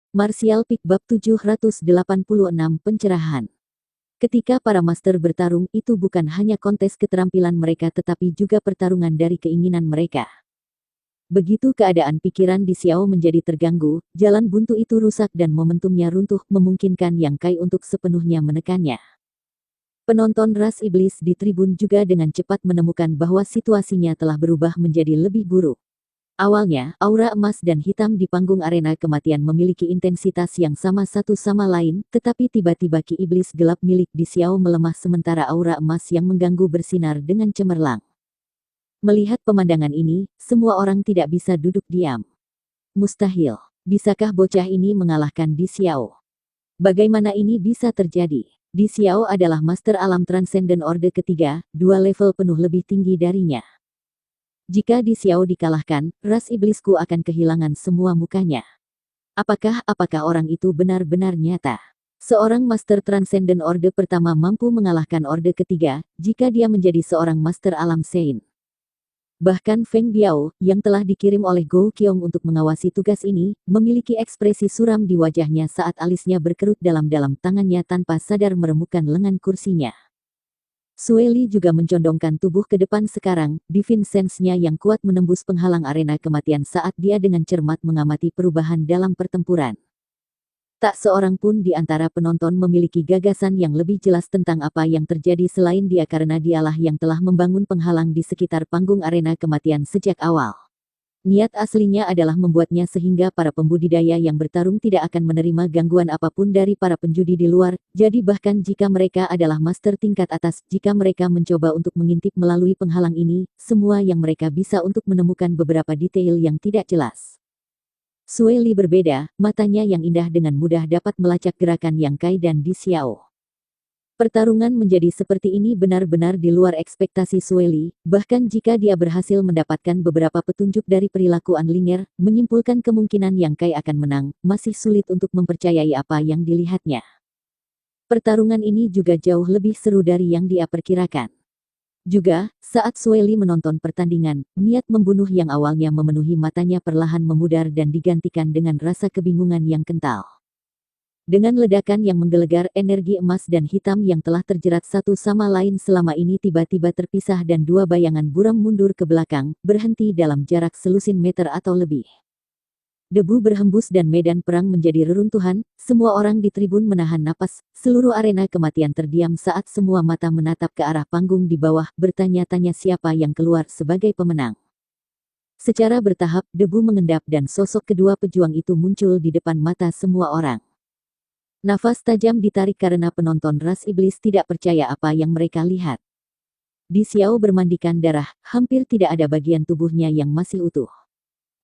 Martial Peak Bab 786 Pencerahan. Ketika para master bertarung, itu bukan hanya kontes keterampilan mereka tetapi juga pertarungan dari keinginan mereka. Begitu keadaan pikiran di Xiao menjadi terganggu, jalan buntu itu rusak dan momentumnya runtuh, memungkinkan Yang Kai untuk sepenuhnya menekannya. Penonton ras iblis di tribun juga dengan cepat menemukan bahwa situasinya telah berubah menjadi lebih buruk. Awalnya, aura emas dan hitam di panggung arena kematian memiliki intensitas yang sama satu sama lain, tetapi tiba-tiba ki iblis gelap milik Di Xiao melemah sementara aura emas yang mengganggu bersinar dengan cemerlang. Melihat pemandangan ini, semua orang tidak bisa duduk diam. Mustahil. Bisakah bocah ini mengalahkan Di Xiao? Bagaimana ini bisa terjadi? Di Xiao adalah master alam Transcendent Orde ketiga, 2 level penuh lebih tinggi darinya. Jika Di Xiao dikalahkan, ras iblisku akan kehilangan semua mukanya. Apakah orang itu benar-benar nyata? Seorang Master Transcendent Orde pertama mampu mengalahkan Orde ketiga, jika dia menjadi seorang Master Alam Sein. Bahkan Feng Biao, yang telah dikirim oleh Gou Qiong untuk mengawasi tugas ini, memiliki ekspresi suram di wajahnya saat alisnya berkerut dalam-dalam tangannya tanpa sadar meremukkan lengan kursinya. Sue Li juga mencondongkan tubuh ke depan sekarang, divine sense-nya yang kuat menembus penghalang arena kematian saat dia dengan cermat mengamati perubahan dalam pertempuran. Tak seorang pun di antara penonton memiliki gagasan yang lebih jelas tentang apa yang terjadi selain dia karena dialah yang telah membangun penghalang di sekitar panggung arena kematian sejak awal. Niat aslinya adalah membuatnya sehingga para pembudidaya yang bertarung tidak akan menerima gangguan apapun dari para penjudi di luar, jadi bahkan jika mereka adalah master tingkat atas, jika mereka mencoba untuk mengintip melalui penghalang ini, semua yang mereka bisa untuk menemukan beberapa detail yang tidak jelas. Sue Li berbeda, matanya yang indah dengan mudah dapat melacak gerakan Yang Kai dan Di Xiao. Pertarungan menjadi seperti ini benar-benar di luar ekspektasi Sue Li, bahkan jika dia berhasil mendapatkan beberapa petunjuk dari perilaku Anlinger, menyimpulkan kemungkinan Yang Kai akan menang, masih sulit untuk mempercayai apa yang dilihatnya. Pertarungan ini juga jauh lebih seru dari yang dia perkirakan. Juga, saat Sue Li menonton pertandingan, niat membunuh yang awalnya memenuhi matanya perlahan memudar dan digantikan dengan rasa kebingungan yang kental. Dengan ledakan yang menggelegar, energi emas dan hitam yang telah terjerat satu sama lain selama ini tiba-tiba terpisah dan dua bayangan buram mundur ke belakang, berhenti dalam jarak selusin meter atau lebih. Debu berhembus dan medan perang menjadi reruntuhan, semua orang di tribun menahan napas, seluruh arena kematian terdiam saat semua mata menatap ke arah panggung di bawah, bertanya-tanya siapa yang keluar sebagai pemenang. Secara bertahap, debu mengendap dan sosok kedua pejuang itu muncul di depan mata semua orang. Nafas tajam ditarik karena penonton ras iblis tidak percaya apa yang mereka lihat. Di Xiao bermandikan darah, hampir tidak ada bagian tubuhnya yang masih utuh.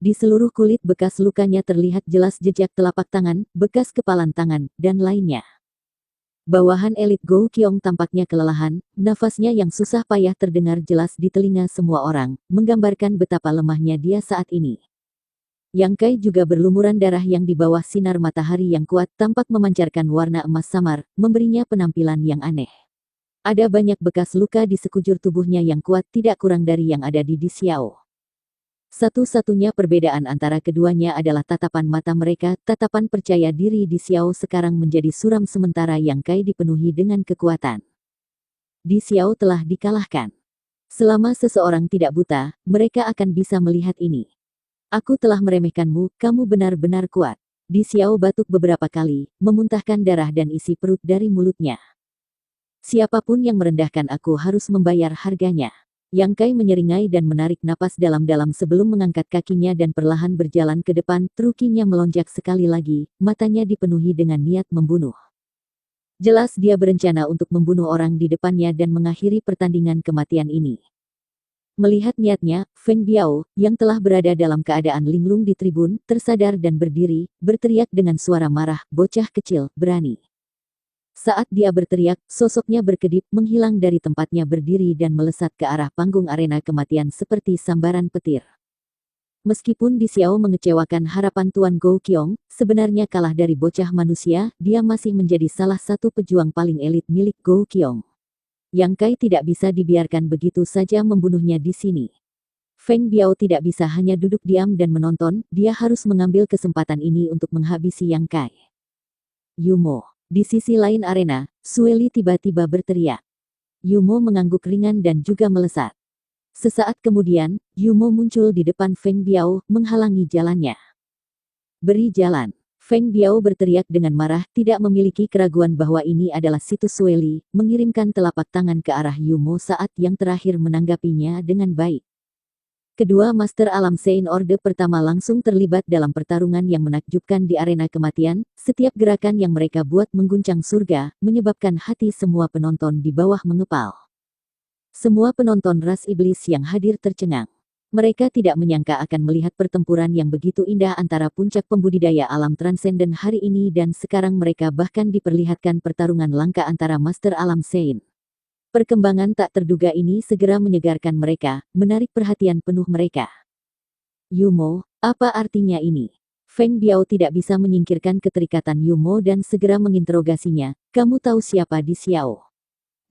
Di seluruh kulit bekas lukanya terlihat jelas jejak telapak tangan, bekas kepalan tangan, dan lainnya. Bawahan elit Gou Qiong tampaknya kelelahan, nafasnya yang susah payah terdengar jelas di telinga semua orang, menggambarkan betapa lemahnya dia saat ini. Yang Kai juga berlumuran darah yang di bawah sinar matahari yang kuat tampak memancarkan warna emas samar, memberinya penampilan yang aneh. Ada banyak bekas luka di sekujur tubuhnya yang kuat tidak kurang dari yang ada di Di Xiao. Satu-satunya perbedaan antara keduanya adalah tatapan mata mereka, tatapan percaya diri Di Xiao sekarang menjadi suram sementara Yang Kai dipenuhi dengan kekuatan. Di Xiao telah dikalahkan. Selama seseorang tidak buta, mereka akan bisa melihat ini. Aku telah meremehkanmu, kamu benar-benar kuat. Di Xiao batuk beberapa kali, memuntahkan darah dan isi perut dari mulutnya. Siapapun yang merendahkan aku harus membayar harganya. Yang Kai menyeringai dan menarik napas dalam-dalam sebelum mengangkat kakinya dan perlahan berjalan ke depan, trukinya melonjak sekali lagi, matanya dipenuhi dengan niat membunuh. Jelas dia berencana untuk membunuh orang di depannya dan mengakhiri pertandingan kematian ini. Melihat niatnya, Feng Biao, yang telah berada dalam keadaan linglung di tribun, tersadar dan berdiri, berteriak dengan suara marah, bocah kecil, berani. Saat dia berteriak, sosoknya berkedip, menghilang dari tempatnya berdiri dan melesat ke arah panggung arena kematian seperti sambaran petir. Meskipun Di Xiao mengecewakan harapan Tuan Gou Qiong, sebenarnya kalah dari bocah manusia, dia masih menjadi salah satu pejuang paling elit milik Gou Qiong. Yang Kai tidak bisa dibiarkan begitu saja membunuhnya di sini. Feng Biao tidak bisa hanya duduk diam dan menonton, dia harus mengambil kesempatan ini untuk menghabisi Yang Kai. Yumo. Di sisi lain arena, Sueli tiba-tiba berteriak. Yumo mengangguk ringan dan juga melesat. Sesaat kemudian, Yumo muncul di depan Feng Biao, menghalangi jalannya. Beri jalan. Feng Biao berteriak dengan marah, tidak memiliki keraguan bahwa ini adalah situs Sueli, mengirimkan telapak tangan ke arah Yumo saat yang terakhir menanggapinya dengan baik. Kedua Master Alam Sein Orde pertama langsung terlibat dalam pertarungan yang menakjubkan di arena kematian, setiap gerakan yang mereka buat mengguncang surga, menyebabkan hati semua penonton di bawah mengepal. Semua penonton ras iblis yang hadir tercengang. Mereka tidak menyangka akan melihat pertempuran yang begitu indah antara puncak pembudidaya alam transenden hari ini dan sekarang mereka bahkan diperlihatkan pertarungan langka antara Master Alam Sein. Perkembangan tak terduga ini segera menyegarkan mereka, menarik perhatian penuh mereka. Yumo, apa artinya ini? Feng Biao tidak bisa menyingkirkan keterikatan Yumo dan segera menginterogasinya, kamu tahu siapa Di Xiao?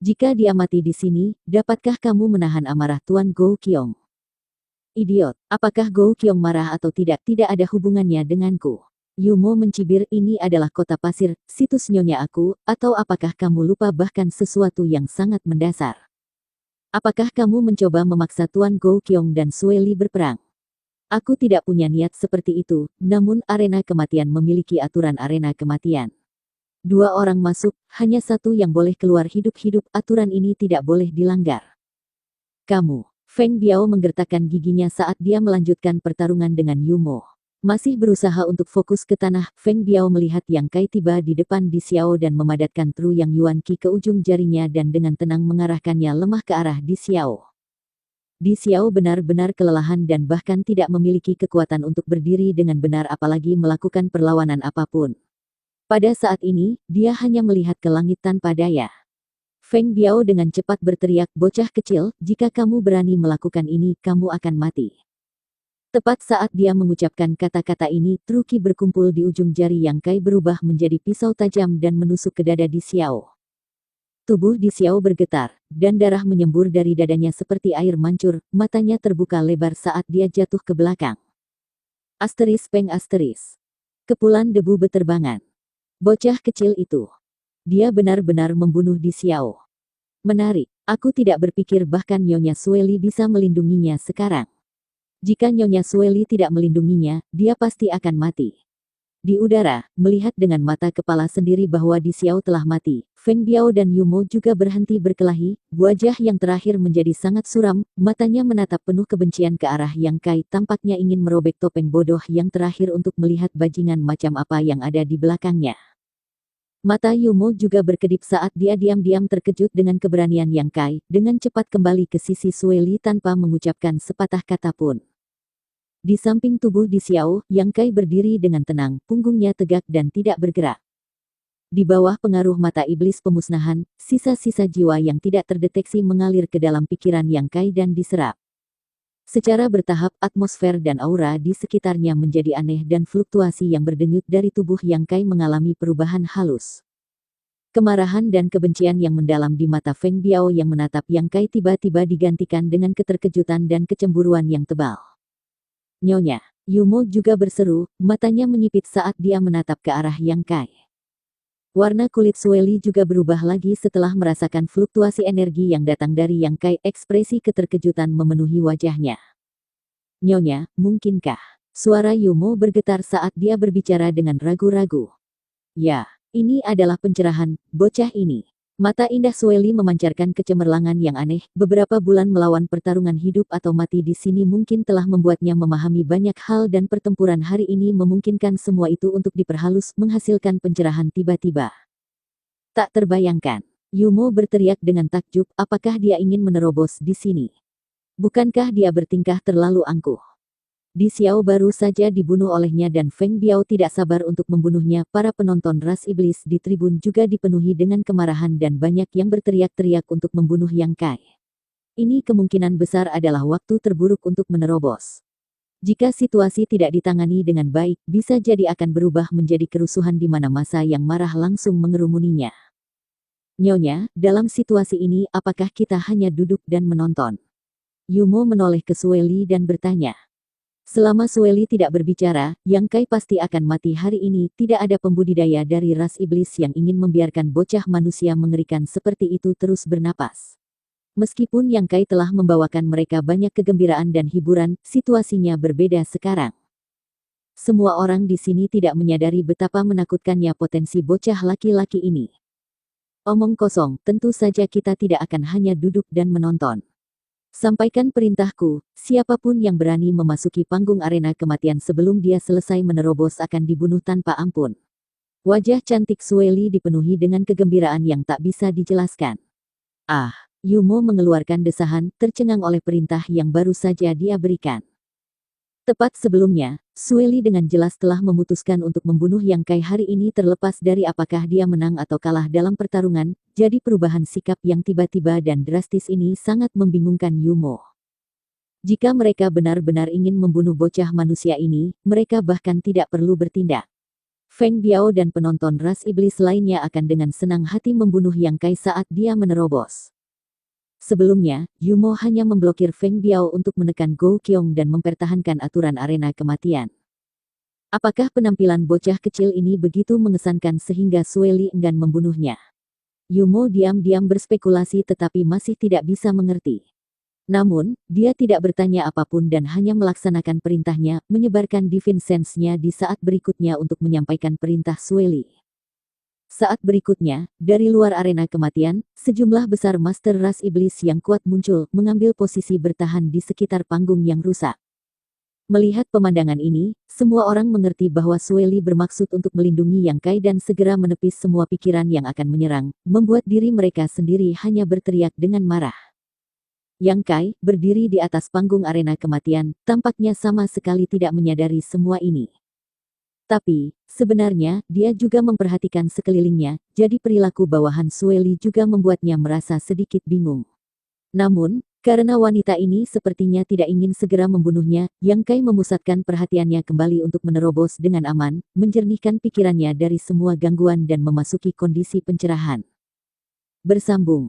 Jika dia mati di sini, dapatkah kamu menahan amarah Tuan Gou Qiong? Idiot, apakah Gou Qiong marah atau tidak ada hubungannya denganku. Yumo mencibir, ini adalah kota pasir, situs nyonya aku, atau apakah kamu lupa bahkan sesuatu yang sangat mendasar? Apakah kamu mencoba memaksa Tuan Gou Qiong dan Sueli berperang? Aku tidak punya niat seperti itu, namun arena kematian memiliki aturan arena kematian. 2 orang masuk, hanya 1 yang boleh keluar hidup-hidup, aturan ini tidak boleh dilanggar. Kamu, Feng Biao menggertakkan giginya saat dia melanjutkan pertarungan dengan Yumo. Masih berusaha untuk fokus ke tanah, Feng Biao melihat Yang Kai tiba di depan Di Xiao dan memadatkan Tru Yang Yuan Qi ke ujung jarinya dan dengan tenang mengarahkannya lemah ke arah Di Xiao. Di Xiao benar-benar kelelahan dan bahkan tidak memiliki kekuatan untuk berdiri dengan benar apalagi melakukan perlawanan apapun. Pada saat ini, dia hanya melihat ke langit tanpa daya. Feng Biao dengan cepat berteriak, bocah kecil, jika kamu berani melakukan ini, kamu akan mati. Tepat saat dia mengucapkan kata-kata ini, Tru Qi berkumpul di ujung jari Yang Kai berubah menjadi pisau tajam dan menusuk ke dada Di Xiao. Tubuh Di Xiao bergetar, dan darah menyembur dari dadanya seperti air mancur, matanya terbuka lebar saat dia jatuh ke belakang. Asteris peng asteris. Kepulan debu beterbangan. Bocah kecil itu. Dia benar-benar membunuh Di Xiao. Menarik, aku tidak berpikir bahkan Nyonya Sueli bisa melindunginya sekarang. Jika Nyonya Sueli tidak melindunginya, dia pasti akan mati. Di udara, melihat dengan mata kepala sendiri bahwa Di Xiao telah mati, Feng Biao dan Yumo juga berhenti berkelahi, wajah yang terakhir menjadi sangat suram, matanya menatap penuh kebencian ke arah Yang Kai, tampaknya ingin merobek topeng bodoh yang terakhir untuk melihat bajingan macam apa yang ada di belakangnya. Mata Yumo juga berkedip saat dia diam-diam terkejut dengan keberanian Yang Kai, dengan cepat kembali ke sisi Sueli tanpa mengucapkan sepatah kata pun. Di samping tubuh Di Xiao, Yang Kai berdiri dengan tenang, punggungnya tegak dan tidak bergerak. Di bawah pengaruh mata iblis pemusnahan, sisa-sisa jiwa yang tidak terdeteksi mengalir ke dalam pikiran Yang Kai dan diserap. Secara bertahap, atmosfer dan aura di sekitarnya menjadi aneh dan fluktuasi yang berdenyut dari tubuh Yang Kai mengalami perubahan halus. Kemarahan dan kebencian yang mendalam di mata Feng Biao yang menatap Yang Kai tiba-tiba digantikan dengan keterkejutan dan kecemburuan yang tebal. Nyonya, Yumo juga berseru, matanya menyipit saat dia menatap ke arah Yang Kai. Warna kulit Sueli juga berubah lagi setelah merasakan fluktuasi energi yang datang dari Yang Kai, ekspresi keterkejutan memenuhi wajahnya. Nyonya, mungkinkah? Suara Yumo bergetar saat dia berbicara dengan ragu-ragu. Ya, ini adalah pencerahan, bocah ini. Mata indah Sueli memancarkan kecemerlangan yang aneh, beberapa bulan melawan pertarungan hidup atau mati di sini mungkin telah membuatnya memahami banyak hal dan pertempuran hari ini memungkinkan semua itu untuk diperhalus menghasilkan pencerahan tiba-tiba. Tak terbayangkan, Yumo berteriak dengan takjub, apakah dia ingin menerobos di sini? Bukankah dia bertingkah terlalu angkuh? Di Xiao baru saja dibunuh olehnya dan Feng Biao tidak sabar untuk membunuhnya. Para penonton ras iblis di tribun juga dipenuhi dengan kemarahan dan banyak yang berteriak-teriak untuk membunuh Yang Kai. Ini kemungkinan besar adalah waktu terburuk untuk menerobos. Jika situasi tidak ditangani dengan baik, bisa jadi akan berubah menjadi kerusuhan di mana massa yang marah langsung mengerumuninya. Nyonya, dalam situasi ini apakah kita hanya duduk dan menonton? Yumo menoleh ke Sueli dan bertanya. Selama Sueli tidak berbicara, Yang Kai pasti akan mati hari ini. Tidak ada pembudidaya dari ras iblis yang ingin membiarkan bocah manusia mengerikan seperti itu terus bernapas. Meskipun Yang Kai telah membawakan mereka banyak kegembiraan dan hiburan, situasinya berbeda sekarang. Semua orang di sini tidak menyadari betapa menakutkannya potensi bocah laki-laki ini. Omong kosong, tentu saja kita tidak akan hanya duduk dan menonton. Sampaikan perintahku, siapapun yang berani memasuki panggung arena kematian sebelum dia selesai menerobos akan dibunuh tanpa ampun. Wajah cantik Sueli dipenuhi dengan kegembiraan yang tak bisa dijelaskan. Ah, Yumo mengeluarkan desahan, tercengang oleh perintah yang baru saja dia berikan. Tepat sebelumnya, Sueli dengan jelas telah memutuskan untuk membunuh Yang Kai hari ini terlepas dari apakah dia menang atau kalah dalam pertarungan, jadi perubahan sikap yang tiba-tiba dan drastis ini sangat membingungkan Yumo. Jika mereka benar-benar ingin membunuh bocah manusia ini, mereka bahkan tidak perlu bertindak. Feng Biao dan penonton ras iblis lainnya akan dengan senang hati membunuh Yang Kai saat dia menerobos. Sebelumnya, Yumo hanya memblokir Feng Biao untuk menekan Gou Qiong dan mempertahankan aturan arena kematian. Apakah penampilan bocah kecil ini begitu mengesankan sehingga Sueli enggan membunuhnya? Yumo diam-diam berspekulasi tetapi masih tidak bisa mengerti. Namun, dia tidak bertanya apapun dan hanya melaksanakan perintahnya, menyebarkan Divine Sense-nya di saat berikutnya untuk menyampaikan perintah Sueli. Saat berikutnya, dari luar arena kematian, sejumlah besar master ras iblis yang kuat muncul, mengambil posisi bertahan di sekitar panggung yang rusak. Melihat pemandangan ini, semua orang mengerti bahwa Sueli bermaksud untuk melindungi Yang Kai dan segera menepis semua pikiran yang akan menyerang, membuat diri mereka sendiri hanya berteriak dengan marah. Yang Kai, berdiri di atas panggung arena kematian, tampaknya sama sekali tidak menyadari semua ini. Tapi, sebenarnya, dia juga memperhatikan sekelilingnya, jadi perilaku bawahan Sueli juga membuatnya merasa sedikit bingung. Namun, karena wanita ini sepertinya tidak ingin segera membunuhnya, Yang Kai memusatkan perhatiannya kembali untuk menerobos dengan aman, menjernihkan pikirannya dari semua gangguan dan memasuki kondisi pencerahan. Bersambung.